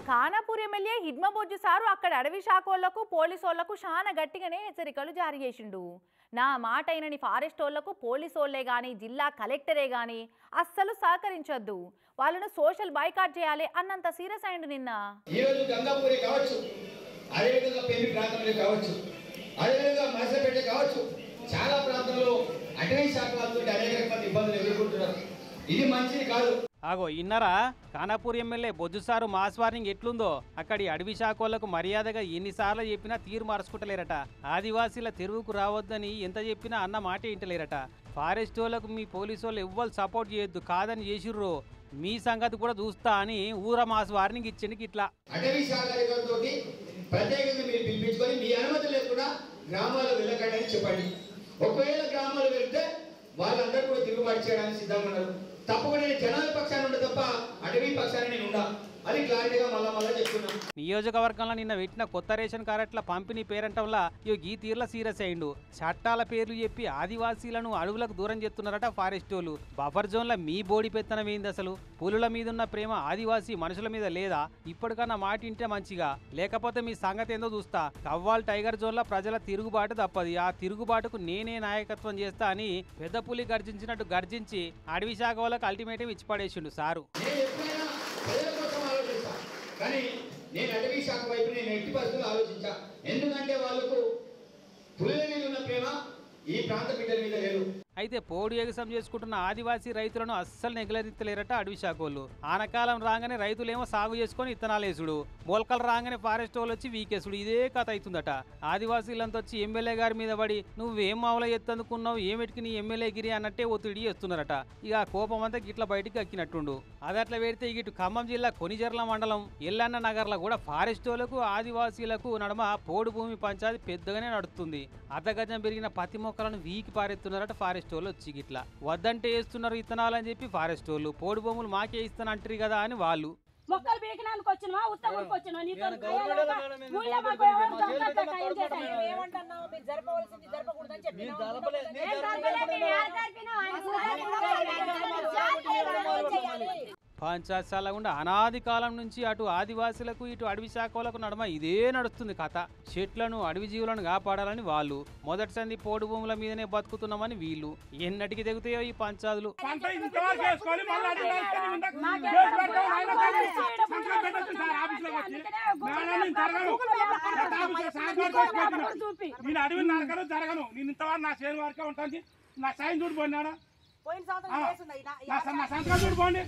Khanapur MLA హిడ్మబొజ్జు sir అక్కడ అడవి శాఖోళ్లకు పోలీసోళ్లకు చాలా గట్టిగానే హెచ్చరికలు జారీ చేసిండు. నా మాట అయినని ఫారెస్టోళ్లకు పోలీసోళ్లే గాని జిల్లా కలెక్టరే గాని అస్సలు సహకరించొద్దు, వాళ్ళను సోషల్ బాయ్కాట్ చేయాలి అన్నంత సీరియస్ అయ్యిండు నిన్న. ఈ రోజు గంగాపూరి కావచ్చు, అదేవిధంగా పెళ్లి ప్రాంతంలో కావచ్చు, అదేవిధంగా మసపేట కావచ్చు, చాలా ప్రాంతాల్లో అటవీ శాఖ వాళ్ళతో అనేక రకాల ఇబ్బందులు ఎదుర్కొంటున్నారు. ఇది మంచిది కాదు. ఆగో ఇన్నరా Khanapur MLA Bojju sir mass warning ఎట్లుందో అక్కడి అడవి శాఖోళ్లకు మర్యాదగా ఎన్నిసార్లు చెప్పినా తీరు మార్చుకుంటలేరట. ఆదివాసీల తెరువుకు రావద్దని ఎంత చెప్పినా అన్న మాట ఇంటలేరట. ఫారెస్ట్ వాళ్ళకు మీ పోలీసు వాళ్ళు ఎవ్వరు సపోర్ట్ చేయొద్దు, కాదని చేసిర్రు, మీ సంగతి కూడా చూస్తా అని ఊర మాస్ వార్నింగ్ ఇచ్చింది. ఇట్లా అటవీ శాఖ అధికారులతో ప్రత్యేకంగా మీరు పిలిపించుకొని మీ అనుమతి లేకుండా గ్రామాల్లో వెళ్ళకండి అని చెప్పండి. ఒకవేళ గ్రామాలు వెళ్తే వాళ్ళందరూ కూడా తిరుగుబాటు చేయడానికి సిద్ధంగా ఉన్నారు. తప్పకుండా నేను జనాల పక్షాన్ని ఉండ తప్ప అటవీ పక్షాన్ని నేను ఉండా, అది క్లారిటీగా మళ్ళా చెప్తున్నాను. నియోజకవర్గంలో నిన్న పెట్టిన కొత్త రేషన్ కార్డుల పంపిణీ పేరంటంలా ఈ తీర్ల సీరియస్ అయిండు. చట్టాల పేర్లు చెప్పి ఆదివాసీలను అడవులకు దూరం చేస్తున్నారట ఫారెస్ట్ వాళ్ళు. బఫర్ జోన్ల మీ బోడి పెత్తనం ఏంది అసలు? పులుల మీదున్న ప్రేమ ఆదివాసీ మనుషుల మీద లేదా? ఇప్పటికన్నా మాటింటే మంచిగా, లేకపోతే మీ సంగతి ఏందో చూస్తా. కవ్వాల్ టైగర్ జోన్ల ప్రజల తిరుగుబాటు తప్పది, ఆ తిరుగుబాటుకు నేనే నాయకత్వం చేస్తా అని పెద్ద పులి గర్జించినట్టు గర్జించి అడవి శాఖ వాళ్ళకి అల్టిమేటం ఇచ్చి పడేసిండు సారు. కానీ నేను అటవీ శాఖ వైపు నేను ఎట్టి పరిస్థితులు ఆలోచించా. ఎందుకంటే వాళ్ళకు పులుల మీద ఉన్న ప్రేమ ఈ ప్రాంత బిడ్డల మీద లేదు. అయితే పోడు ఎగసం చేసుకుంటున్న ఆదివాసీ రైతులను అస్సలు నెగలెత్తలేరట అడవి శాఖోళ్ళు. ఆనకాలం రాగానే రైతులేమో సాగు చేసుకొని ఇత్తనాలేసుడు, మొలకలు రాగానే ఫారెస్ట్ వాళ్ళు వచ్చి వీకేసుడు, ఇదే కథ అవుతుందట. ఆదివాసీలంతా వచ్చి ఎమ్మెల్యే గారి మీద పడి నువ్వేం మామూలు ఎత్తందుకున్నావు, ఏమిటికి నీ ఎమ్మెల్యే గిరి అన్నట్టే ఒత్తిడి చేస్తున్నారట. ఇక ఆ కోపం అంతా గిట్ల బయటికి అక్కినట్టుండు. అదట్లా పెడితే ఇటు ఖమ్మం జిల్లా కొనిజర్ల మండలం ఎల్లన్న నగర్లో కూడా ఫారెస్ట్ వాళ్ళకు ఆదివాసీలకు నడుమ పోడు భూమి పంచాయతీ పెద్దగానే నడుస్తుంది. అర్ధగజం పెరిగిన పత్తి మొక్కలను వీకి పారెత్తున్నారట ఫారెస్ట్ వాళ్ళు వచ్చి. గిట్లా వద్దంటే వేస్తున్నారు ఇత్తనాలు అని చెప్పి ఫారెస్ట్ వాళ్ళు పోడు భూములు మాకే ఇస్తానంటారు కదా అని వాళ్ళు. మొక్కలు బీకినానికి వచ్చినవా ఉత్తగుడికి వచ్చినా నీతో పంచాయత్ సలగుండా అనాది కాలం నుంచి అటు ఆదివాసులకు ఇటు అడవి శాఖలకు నడుమ ఇదే నడుస్తుంది కథ. చెట్లను అడవి జీవులను కాపాడాలని వాళ్ళు, మొదటి సంది పోడు భూముల మీదనే బతుకుతున్నామని వీళ్ళు. ఎన్నటికి తెగుతాయో ఈ పంచాదులు. నా సాయం చూడిపోయినాడా, నా సంతకం చూడిపోండి.